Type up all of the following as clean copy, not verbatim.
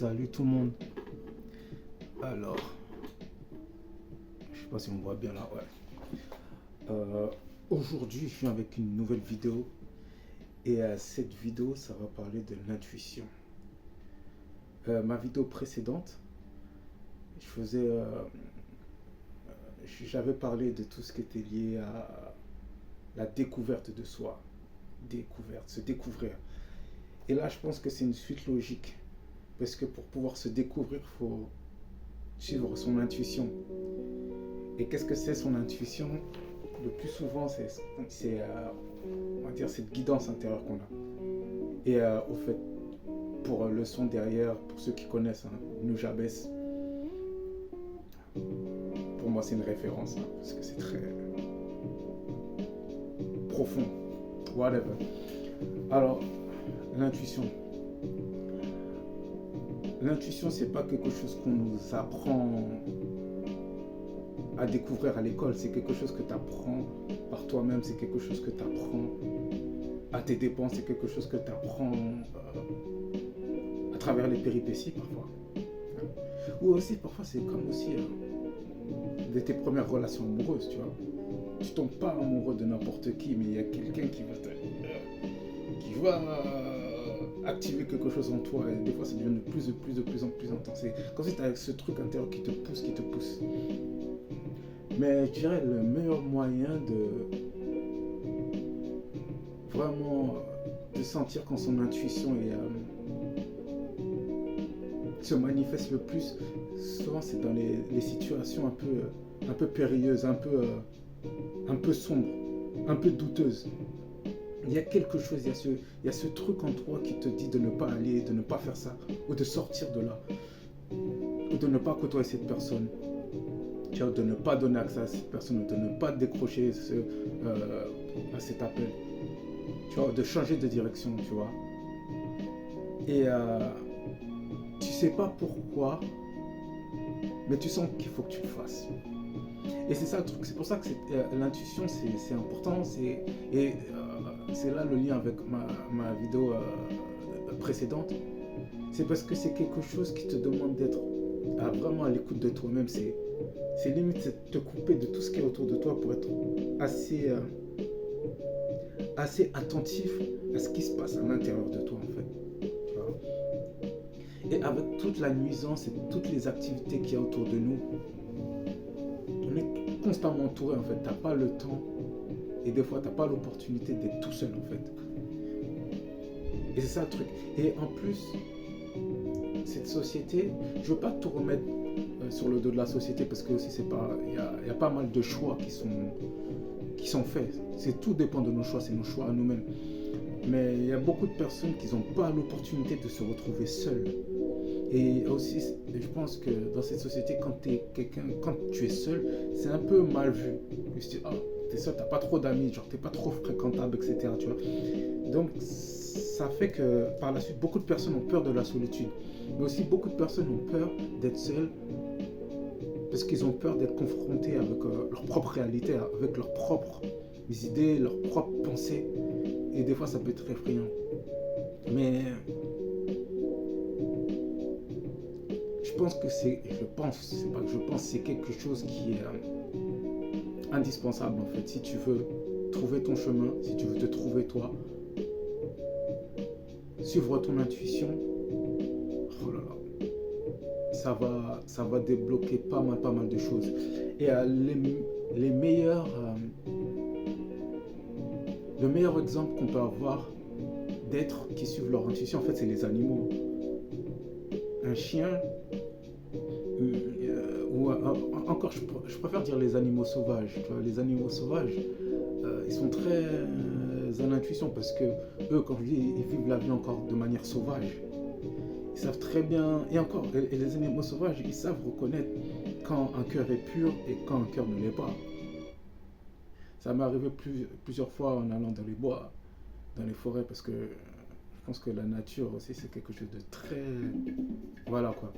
Salut tout le monde. Alors, je sais pas si on me voit bien là, ouais. Aujourd'hui, je viens avec une nouvelle vidéo. Et cette vidéo, ça va parler de l'intuition. Ma vidéo précédente, j'avais parlé de tout ce qui était lié à la découverte de soi. Découverte, se découvrir. Et là, je pense que c'est une suite logique. Parce que pour pouvoir se découvrir, il faut suivre son intuition. Et qu'est-ce que c'est son intuition? Le plus souvent, c'est on va dire, cette guidance intérieure qu'on a. Et au fait, pour le son derrière, pour ceux qui connaissent, Nujabes, pour moi c'est une référence, parce que c'est très profond. Whatever. Alors, l'intuition. L'intuition, c'est pas quelque chose qu'on nous apprend à découvrir à l'école, c'est quelque chose que tu apprends par toi-même, c'est quelque chose que tu apprends à tes dépens, c'est quelque chose que tu apprends à travers les péripéties parfois. Ou aussi, parfois, c'est comme aussi de tes premières relations amoureuses, tu vois. Tu tombes pas amoureux de n'importe qui, mais il y a quelqu'un qui va activer quelque chose en toi, et des fois ça devient de plus en plus intense. C'est comme si tu as ce truc intérieur qui te pousse. Mais je dirais le meilleur moyen de vraiment de sentir quand son intuition se manifeste le plus, souvent c'est dans les situations un peu périlleuses, un peu sombres, un peu douteuses. Il y a quelque chose, il y a ce truc en toi qui te dit de ne pas aller, de ne pas faire ça, ou de sortir de là, ou de ne pas côtoyer cette personne, tu vois, de ne pas donner accès à cette personne, ou de ne pas décrocher à cet appel, tu vois, de changer de direction, tu vois. Et tu sais pas pourquoi, mais tu sens qu'il faut que tu le fasses. Et c'est ça le truc, c'est pour ça que l'intuition c'est important, c'est là le lien avec ma vidéo précédente. C'est parce que c'est quelque chose qui te demande d'être vraiment à l'écoute de toi-même. C'est limite, c'est te couper de tout ce qui est autour de toi pour être assez attentif à ce qui se passe à l'intérieur de toi en fait. Tu vois? Et avec toute la nuisance et toutes les activités qu'il y a autour de nous, on est constamment entouré en fait. T'as pas le temps et des fois t'as pas l'opportunité d'être tout seul en fait. Et c'est ça le truc. Et en plus, cette société, je veux pas tout remettre sur le dos de la société parce que aussi c'est pas, il y a pas mal de choix qui sont faits. Tout dépend de nos choix, c'est nos choix à nous-mêmes. Mais il y a beaucoup de personnes qui n'ont pas l'opportunité de se retrouver seules. Et aussi, je pense que dans cette société, quand tu es seul, c'est un peu mal vu. Tu te dis, t'es seul, t'as pas trop d'amis, genre t'es pas trop fréquentable, etc. Tu vois. Donc, ça fait que par la suite, beaucoup de personnes ont peur de la solitude. Mais aussi, beaucoup de personnes ont peur d'être seules parce qu'ils ont peur d'être confrontés avec leur propre réalité, avec leurs propres idées, leurs propres pensées. Et des fois, ça peut être effrayant. Mais je pense que c'est quelque chose qui est indispensable en fait. Si tu veux trouver ton chemin, si tu veux te trouver toi, suivre ton intuition, oh là là, ça va débloquer pas mal de choses. Et le meilleur exemple qu'on peut avoir d'êtres qui suivent leur intuition, en fait, c'est les animaux. Un chien, ou encore, je préfère dire les animaux sauvages. Tu vois, les animaux sauvages, ils sont très à l'intuition parce que eux, quand je dis, ils vivent la vie encore de manière sauvage. Ils savent très bien, et les animaux sauvages, ils savent reconnaître quand un cœur est pur et quand un cœur ne l'est pas. Ça m'est arrivé plusieurs fois en allant dans les bois, dans les forêts, parce que je pense que la nature aussi, c'est quelque chose de très... Voilà quoi.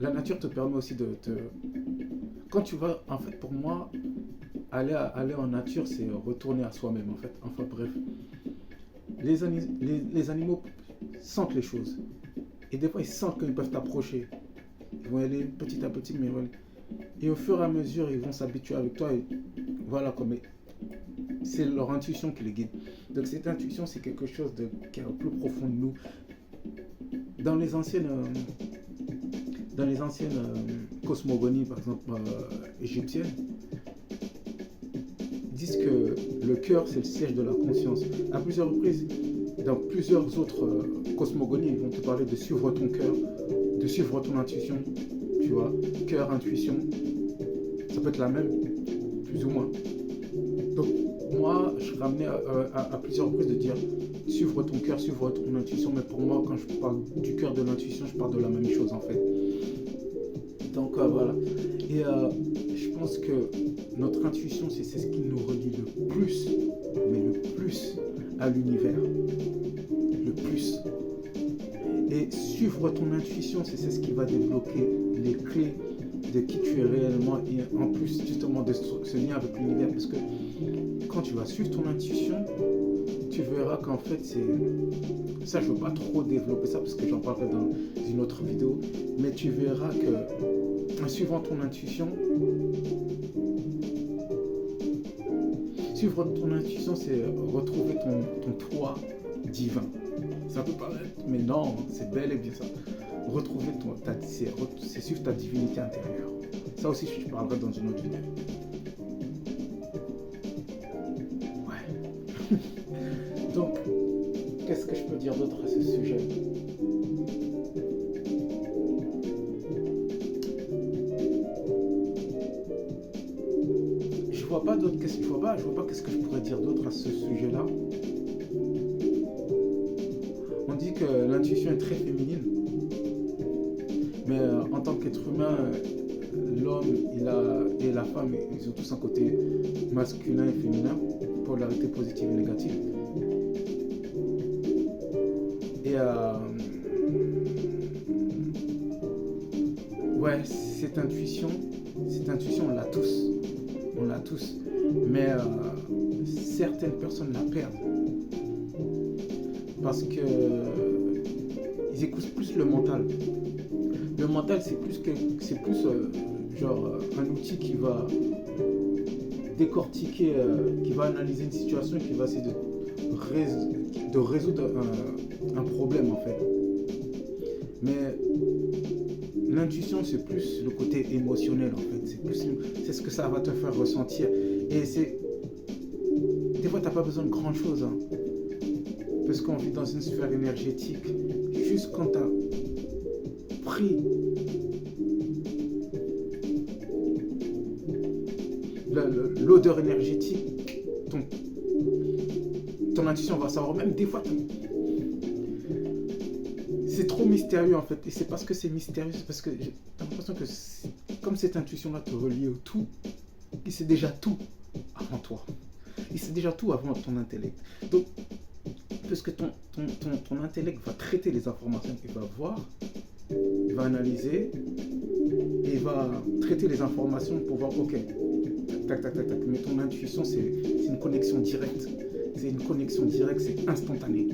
La nature te permet aussi de te... Quand tu vas, en fait, pour moi, aller en nature, c'est retourner à soi-même, en fait. Enfin bref. Les animaux sentent les choses. Et des fois, ils sentent qu'ils peuvent t'approcher. Ils vont aller petit à petit, mais voilà. Et au fur et à mesure, ils vont s'habituer avec toi. Et voilà, comme c'est leur intuition qui les guide. Donc cette intuition, c'est quelque chose qui est au plus profond de nous. Dans les anciennes, cosmogonies, par exemple, égyptiennes, ils disent que le cœur, c'est le siège de la conscience. À plusieurs reprises, dans plusieurs autres cosmogonies, ils vont te parler de suivre ton cœur, de suivre ton intuition. Tu vois, cœur, intuition, ça peut être la même, plus ou moins. Donc, moi, je suis ramené à plusieurs reprises de dire suivre ton cœur, suivre ton intuition. Mais pour moi, quand je parle du cœur, de l'intuition, je parle de la même chose en fait. Donc, voilà. Et je pense que notre intuition, c'est ce qui nous relie le plus, mais le plus à l'univers. Le plus. Et suivre ton intuition, c'est ce qui va débloquer les clés de qui tu es réellement et en plus justement de ce lien avec l'univers. Parce que quand tu vas suivre ton intuition, tu verras qu'en fait c'est... Ça, je ne veux pas trop développer ça parce que j'en parlerai dans une autre vidéo. Mais tu verras que en suivant ton intuition, suivre ton intuition, c'est retrouver ton toi divin. Ça peut paraître, mais non, c'est bel et bien ça. Retrouver c'est suivre ta divinité intérieure. Ça aussi, je parlerai dans une autre vidéo. Ouais. Donc, qu'est-ce que je peux dire d'autre à ce sujet? Je vois pas qu'est-ce que je pourrais dire d'autre à ce sujet-là. On dit que l'intuition est très féminine, mais en tant qu'être humain, l'homme et la femme, ils ont tous un côté masculin et féminin, polarité positive et négative. Et ouais, cette intuition, on l'a tous, mais certaines personnes la perdent. Parce que ils écoutent plus le mental. Le mental, c'est plus genre un outil qui va décortiquer, qui va analyser une situation, qui va essayer de résoudre un problème en fait. Mais l'intuition, c'est plus le côté émotionnel en fait. C'est ce que ça va te faire ressentir. Et des fois, t'as pas besoin de grand chose. Hein. Parce qu'on vit dans une sphère énergétique. Juste quand tu as pris l'odeur énergétique, ton intuition va savoir. Même des fois, c'est trop mystérieux en fait. Et c'est parce que c'est mystérieux, c'est parce que j'ai l'impression que comme cette intuition-là te relie au tout, il sait déjà tout avant toi. Il sait déjà tout avant ton intellect. Donc, parce que ton intellect va traiter les informations qu'il va voir, il va analyser, et il va traiter les informations pour voir, ok, tac, tac, tac, tac. Mais ton intuition, c'est une connexion directe. C'est une connexion directe, c'est instantané.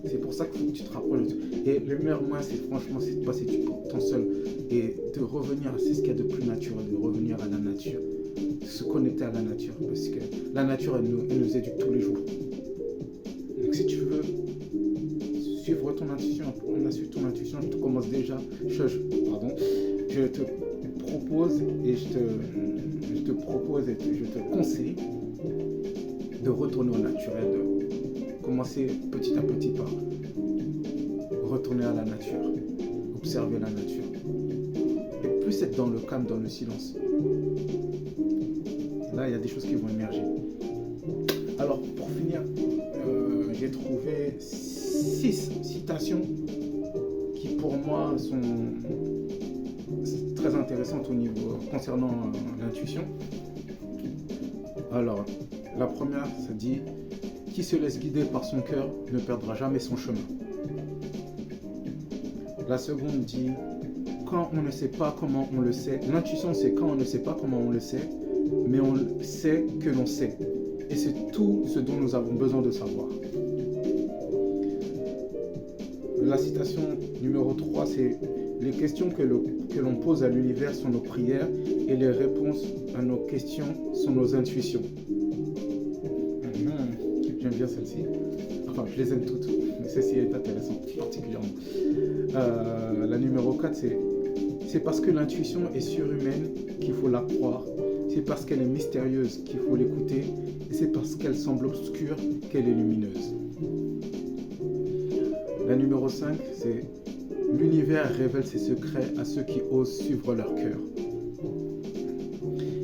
C'est pour ça qu'il faut que tu te rapproches. Et le meilleur moyen, c'est franchement, c'est de passer du temps seul et de revenir, c'est ce qu'il y a de plus naturel, de revenir à la nature, de se connecter à la nature, parce que la nature, elle nous éduque tous les jours. Donc si tu veux suivre ton intuition, on a suivi ton intuition, je te commence déjà, je te propose et je te conseille de retourner au naturel, de commencer petit à petit par retourner à la nature, observer la nature, et plus être dans le calme, dans le silence. Là, il y a des choses qui vont émerger. Alors, pour finir, j'ai trouvé 6 citations qui, pour moi, sont très intéressantes concernant l'intuition. Alors, la première, ça dit « Qui se laisse guider par son cœur ne perdra jamais son chemin ». La seconde dit « Quand on ne sait pas comment on le sait ». L'intuition, c'est quand on ne sait pas comment on le sait, mais on sait que l'on sait. Et c'est tout ce dont nous avons besoin de savoir. la citation numéro 3, c'est les questions que l'on pose à l'univers sont nos prières et les réponses à nos questions sont nos intuitions. J'aime bien celle-ci. Enfin, je les aime toutes, mais celle-ci est intéressante, particulièrement. La numéro 4, c'est parce que l'intuition est surhumaine qu'il faut la croire. C'est parce qu'elle est mystérieuse qu'il faut l'écouter. Et c'est parce qu'elle semble obscure qu'elle est lumineuse. La numéro 5, c'est l'univers révèle ses secrets à ceux qui osent suivre leur cœur.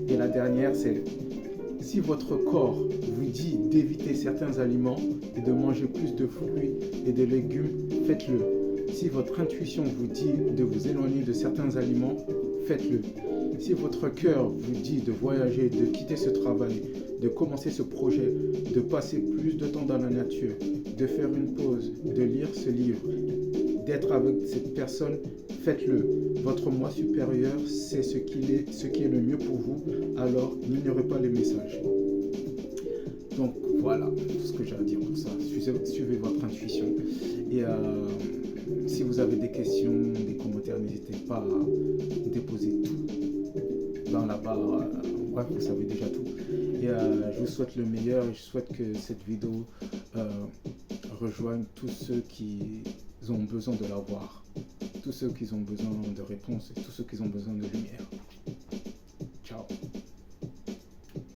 Et la dernière, c'est si votre corps vous dit d'éviter certains aliments et de manger plus de fruits et de légumes, faites-le. Si votre intuition vous dit de vous éloigner de certains aliments, faites-le. Si votre cœur vous dit de voyager, de quitter ce travail, de commencer ce projet, de passer plus de temps dans la nature, de faire une pause, de lire ce livre, d'être avec cette personne, faites-le. Votre moi supérieur sait ce qui est le mieux pour vous, alors n'ignorez pas les messages. Donc voilà tout ce que j'ai à dire pour ça. Suivez votre intuition. Et si vous avez des questions, des commentaires, n'hésitez pas à déposer tout dans la barre. Bref, vous savez déjà tout. Et je vous souhaite le meilleur et je souhaite que cette vidéo rejoigne tous ceux qui ont besoin de la voir, tous ceux qui ont besoin de réponses et tous ceux qui ont besoin de lumière.